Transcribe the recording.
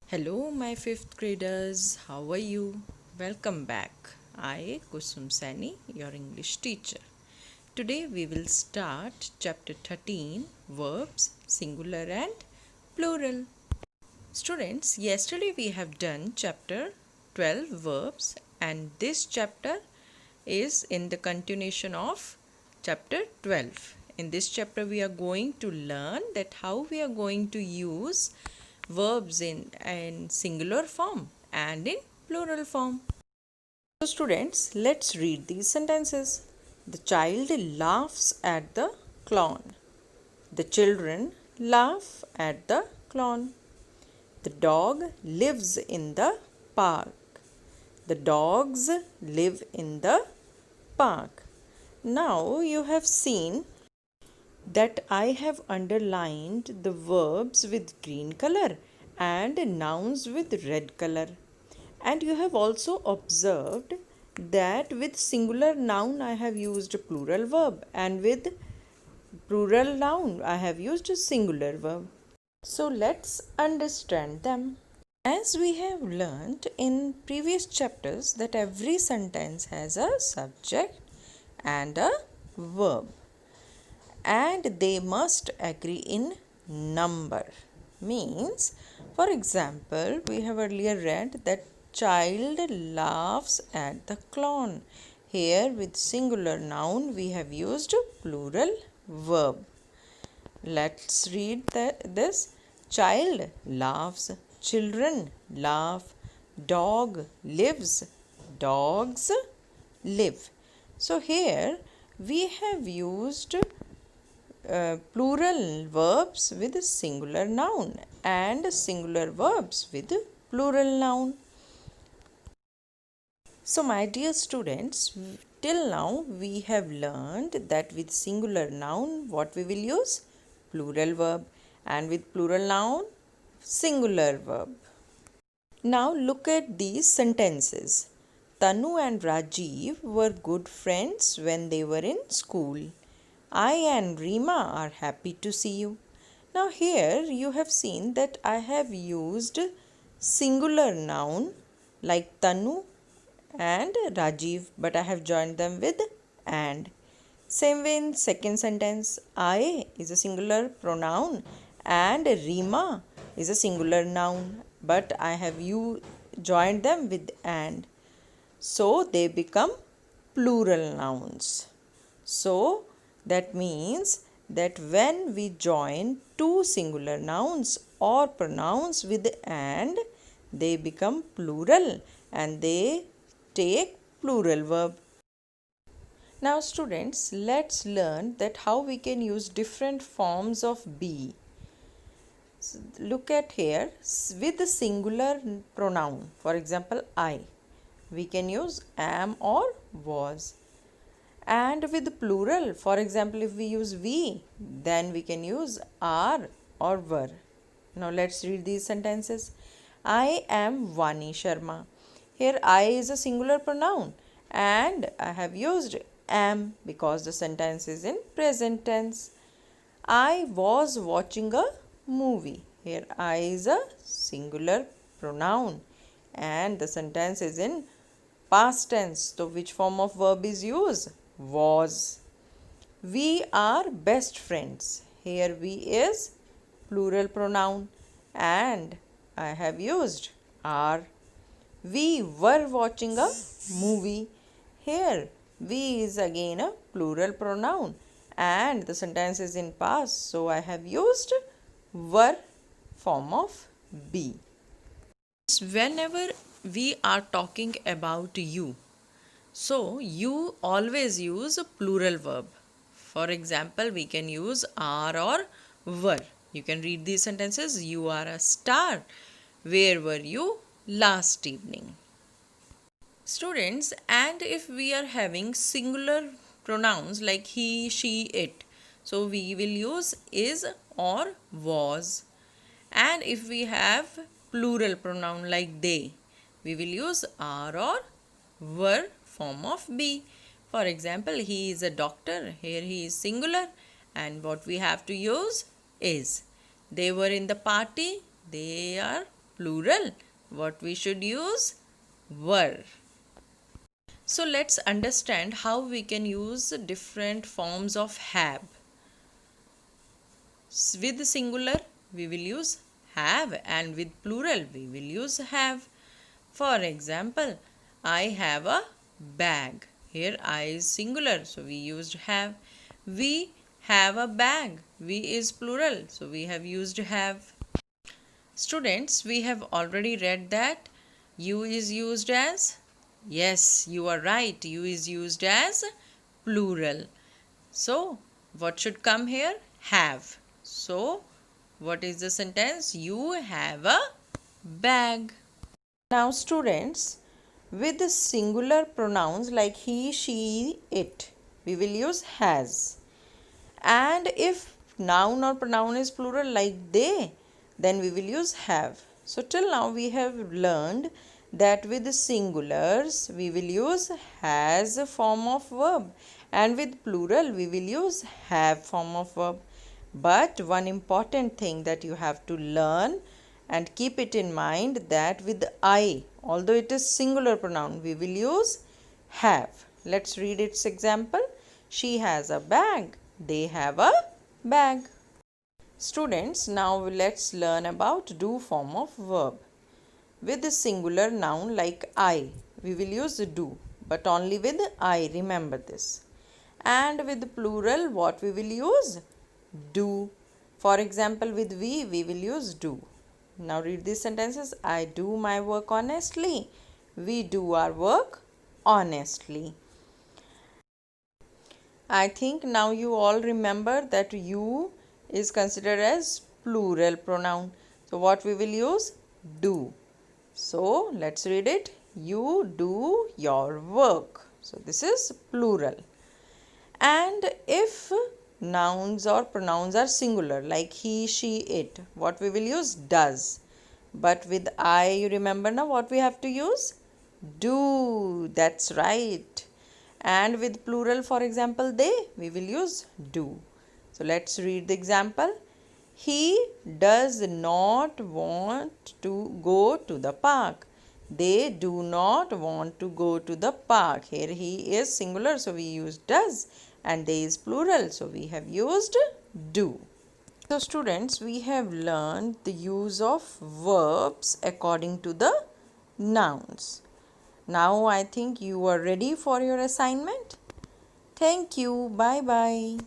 Hello, my fifth graders. How are you? Welcome back. I, Kusum Sani, your English teacher. Today we will start chapter 13 Verbs, Singular and Plural. Students, yesterday we have done chapter 12 Verbs, and this chapter is in the continuation of chapter 12. In this chapter we are going to learn that how we are going to use verbs in singular form and in plural form. So students, let's read these sentences. The child laughs at the clown. The children laugh at the clown. The dog lives in the park. The dogs live in the park. Now you have seen that I have underlined the verbs with green color and nouns with red color. And you have also observed that with singular noun I have used a plural verb, and with plural noun I have used a singular verb. So let's understand them. As we have learnt in previous chapters that every sentence has a subject and a verb, and they must agree in number. Means, for example, we have earlier read that child laughs at the clown. Here with singular noun we have used plural verb. Let's read this. Child laughs, children laugh, dog lives, dogs live. So here we have used plural verbs with singular noun and singular verbs with plural noun. So my dear students, till now we have learned that with singular noun what we will use? Plural verb, and with plural noun singular verb. Now look at these sentences. Tanu and Rajiv were good friends when they were in school. I and Rima are happy to see you. Now here you have seen that I have used singular noun like Tanu and Rajiv, but I have joined them with and. Same way in second sentence, I is a singular pronoun and Rima is a singular noun, but I have joined them with and. So they become plural nouns. So that means that when we join two singular nouns or pronouns with and, they become plural and they take plural verb. Now students, let's learn that how we can use different forms of be. So look at here with the singular pronoun, for example I, we can use am or was. And with plural, for example, if we use we, then we can use are or were. Now let's read these sentences. I am Vani Sharma. Here I is a singular pronoun and I have used am because the sentence is in present tense. I was watching a movie. Here I is a singular pronoun and the sentence is in past tense. So which form of verb is used? Was. We are best friends. Here we is plural pronoun and I have used are. We were watching a movie. Here we is again a plural pronoun and the sentence is in past, so I have used were form of be. Whenever we are talking about you, so you always use a plural verb. For example, we can use are or were. You can read these sentences. You are a star. Where were you last evening? Students, and if we are having singular pronouns like he, she, it, so we will use is or was. And if we have plural pronoun like they, we will use are or were form of be. For example, he is a doctor. Here he is singular and what we have to use is. They were in the party. They are plural, what we should use? Were. So let's understand how we can use different forms of have. With singular, we will use have, and with plural, we will use have. For example, I have a bag. Here I is singular, so we used have. We have a bag. We is plural, so we have used have. Students, we have already read that you is used as, yes, you are right, you is used as plural. So, what should come here? Have. So, what is the sentence? You have a bag. Now, students, with the singular pronouns like he, she, it, we will use has. And if noun or pronoun is plural like they, then we will use have. So, till now we have learned that with the singulars we will use has a form of verb, and with plural we will use have form of verb. But one important thing that you have to learn and keep it in mind, that with I, although it is singular pronoun, we will use have. Let's read its example. She has a bag. They have a bag. Students, now let's learn about do form of verb. With the singular noun like I, we will use do, but only with I, remember this. And with plural, what we will use? Do. For example, with we will use do. Now read these sentences. I do my work honestly. We do our work honestly. I think now you all remember that you is considered as plural pronoun. So what we will use? Do. So let's read it. You do your work. So this is plural. And if nouns or pronouns are singular like he, she, it, what we will use? Does. But with I, you remember now what we have to use? Do. That's right. And with plural, for example, they, we will use do. So let's read the example. He does not want to go to the park. They do not want to go to the park. Here he is singular, so we use does, and they is plural, so we have used do. So students, we have learned the use of verbs according to the nouns. Now I think you are ready for your assignment. Thank you. Bye bye.